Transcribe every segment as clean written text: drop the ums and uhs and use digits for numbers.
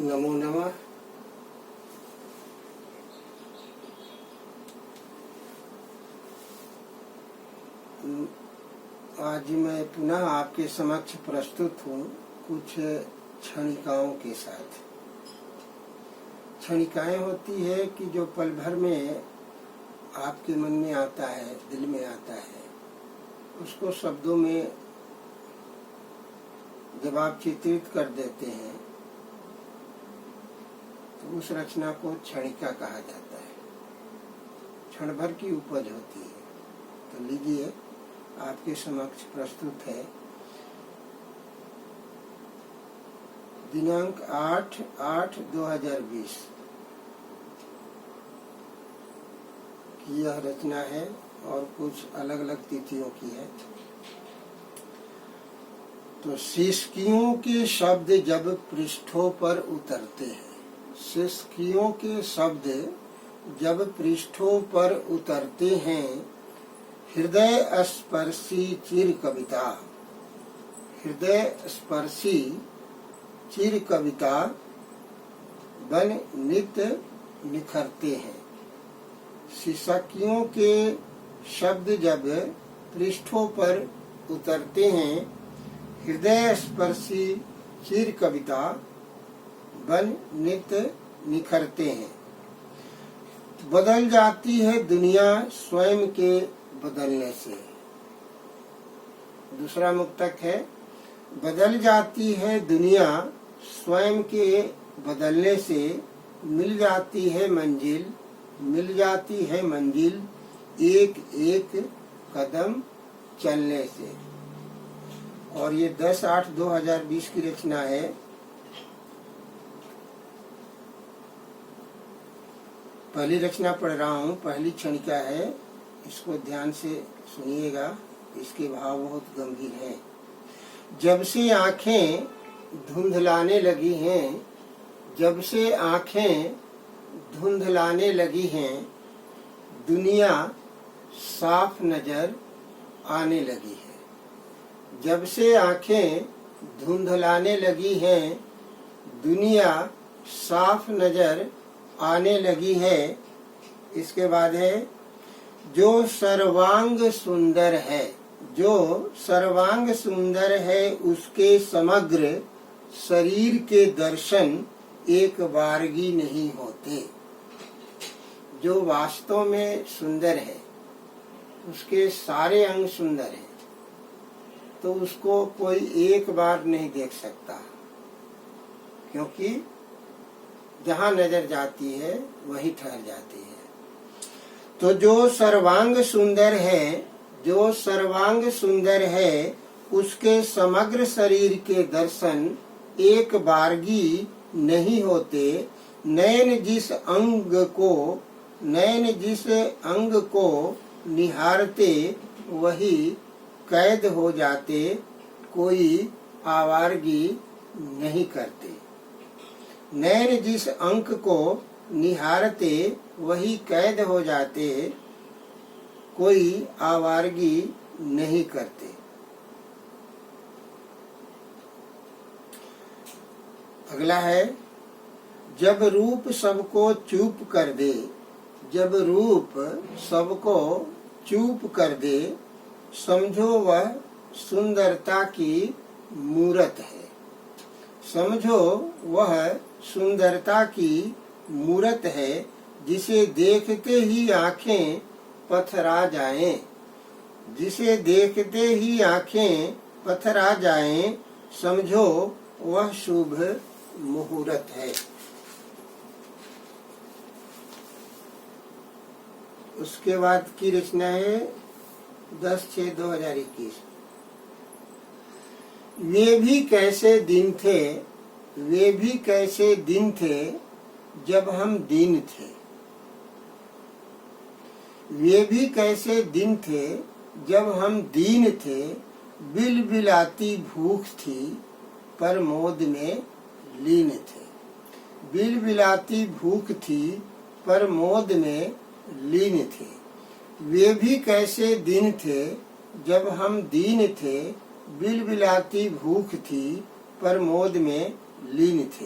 नमो नमः। आज मैं पुनः आपके समक्ष प्रस्तुत हूँ कुछ क्षणिकाओं के साथ। क्षणिकाएं होती है कि जो पल भर में आपके मन में आता है, दिल में आता है, उसको शब्दों में जब आप चित्रित कर देते हैं तो उस रचना को क्षणिका कहा जाता है। क्षण भर की उपज होती है। तो लीजिए, आपके समक्ष प्रस्तुत है दिनांक 8/8/2020 की यह रचना है और कुछ अलग अलग तिथियों की है। तो सिसकियों के शब्द जब पृष्ठों पर उतरते हैं, सिसकियों के शब्द जब पृष्ठों पर उतरते हैं, हृदय स्पर्शी चिर कविता, हृदय स्पर्शी चिर कविता बन नित्य निखरते हैं। सिसकियों के शब्द जब पृष्ठों पर उतरते हैं, हृदय स्पर्शी चिर कविता बन नित्य निखरते हैं। बदल जाती है दुनिया स्वयं के बदलने से। दूसरा मुक्तक है, बदल जाती है दुनिया स्वयं के बदलने से, मिल जाती है मंजिल, मिल जाती है मंजिल एक एक कदम चलने से। और ये 10/8/2020 की रचना है। पहली रचना पढ़ रहा हूँ, पहली क्षणिका है, इसको ध्यान से सुनिएगा, इसके भाव बहुत गंभीर हैं। जब से आंखें धुंधलाने लगी हैं, जब से आंखें धुंधलाने लगी हैं, दुनिया साफ नजर आने लगी है। जब से आंखें धुंधलाने लगी हैं, दुनिया साफ नजर आने लगी है। इसके बाद है, जो सर्वांग सुंदर है, जो सर्वांग सुंदर है, उसके समग्र शरीर के दर्शन एक बारगी नहीं होते। जो वास्तव में सुंदर है, उसके सारे अंग सुंदर हैं, तो उसको कोई एक बार नहीं देख सकता, क्योंकि जहाँ नजर जाती है वही ठहर जाती है। तो जो सर्वांग सुंदर है, जो सर्वांग सुंदर है, उसके समग्र शरीर के दर्शन एक बारगी नहीं होते। नयन जिस अंग को, नयन जिस अंग को निहारते, वही कैद हो जाते, कोई आवारगी नहीं करते। नयन जिस अंक को निहारते, वही कैद हो जाते, कोई आवारगी नहीं करते। अगला है, जब रूप सबको चूप कर दे, जब रूप सबको चूप कर दे, समझो वह सुंदरता की मूरत है। समझो वह सुंदरता की मूरत है, जिसे देखते ही आंखें पथरा जाएं, जिसे देखते ही आंखें पथरा जाएं, समझो वह शुभ मुहूर्त है। उसके बाद की रचना है 10/6/2021। वे भी कैसे दिन थे, वे भी कैसे दिन थे, जब हम दीन थे। वे भी कैसे दिन थे, जब हम दीन थे। बिलबिलाती भूख थी, पर मोद में लीन थे। बिलबिलाती भूख थी, पर मोद में लीन थे। वे भी कैसे दिन थे, जब हम दीन थे। बिलबिलाती भूख थी, पर मोद में लीन थे।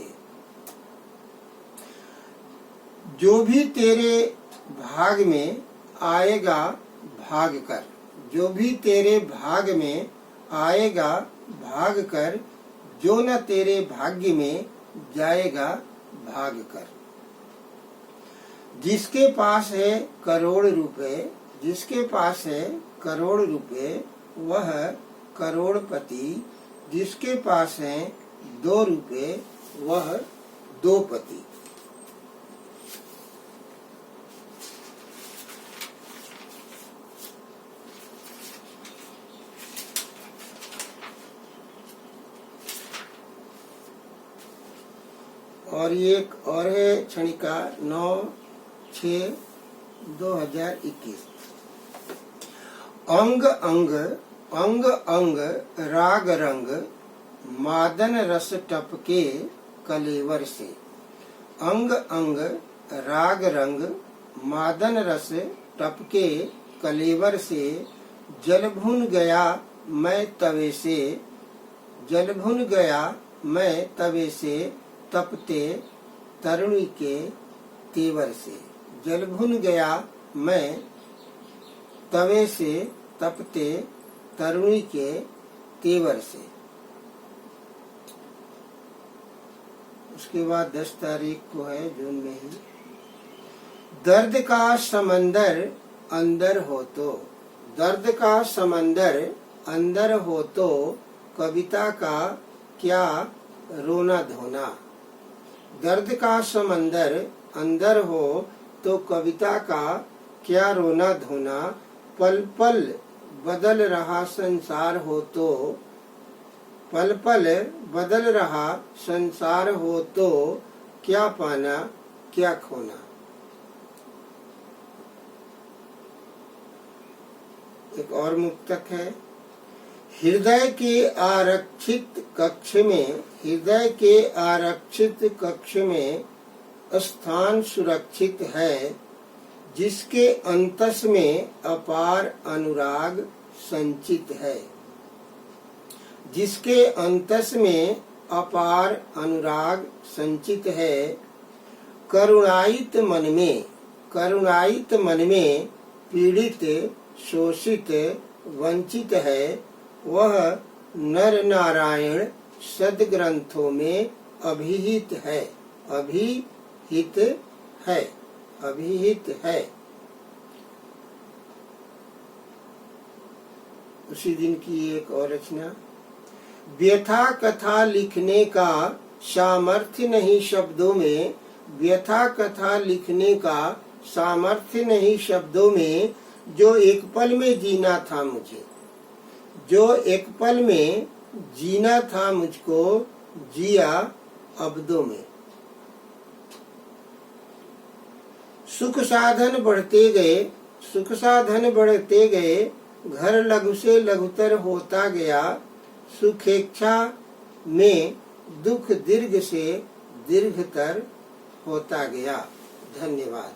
जो भी तेरे भाग में आएगा भाग कर, जो भी तेरे भाग में आएगा भाग कर, जो न तेरे भाग्य में जाएगा भाग कर। जिसके पास है करोड़ रुपए, जिसके पास है करोड़ रुपए वह करोड़पति, जिसके पास है 2 रुपए वह 2 पति। और ये एक और है क्षणिका 9/6/2021। अंग अंग अंग अंग राग रंग, मादन रस टपके कलेवर से। अंग अंग राग रंग, मादन रस टपके कलेवर से। जल भुन गया मैं तवे से, जल भुन गया मैं तवे से, तपते तरुणी के तेवर से। जल भुन गया मैं तवे से, तपते तरुणी के तेवर से। उसके बाद 10 तारीख को है जून में ही। दर्द का समंदर अंदर हो तो, दर्द का समंदर अंदर हो तो, कविता का क्या रोना धोना। दर्द का समंदर अंदर हो तो कविता का क्या रोना धोना। पल पल बदल रहा संसार हो तो, पल पल बदल रहा संसार हो तो, क्या पाना क्या खोना। एक और मुक्तक है। हृदय के आरक्षित कक्ष में, हृदय के आरक्षित कक्ष में स्थान सुरक्षित है, जिसके अंतस में अपार अनुराग संचित है। जिसके अंतस में अपार अनुराग संचित है। करुणायित मन में, करुणायित मन में पीड़ित शोषित वंचित है, वह नर नारायण सद्ग्रंथों में अभिहित है, अभिहित है, अभिहित है। उसी दिन की एक और रचना। व्यथा कथा लिखने का सामर्थ्य नहीं शब्दों में, व्यथा कथा लिखने का सामर्थ्य नहीं शब्दों में, जो एक पल में जीना था मुझे, जो एक पल में जीना था मुझको, जिया अब्दों में। सुख साधन बढ़ते गए, सुख साधन बढ़ते गए, घर लघु से लघुतर होता गया, सुखेच्छा में दुख दीर्घ से दीर्घतर होता गया। धन्यवाद।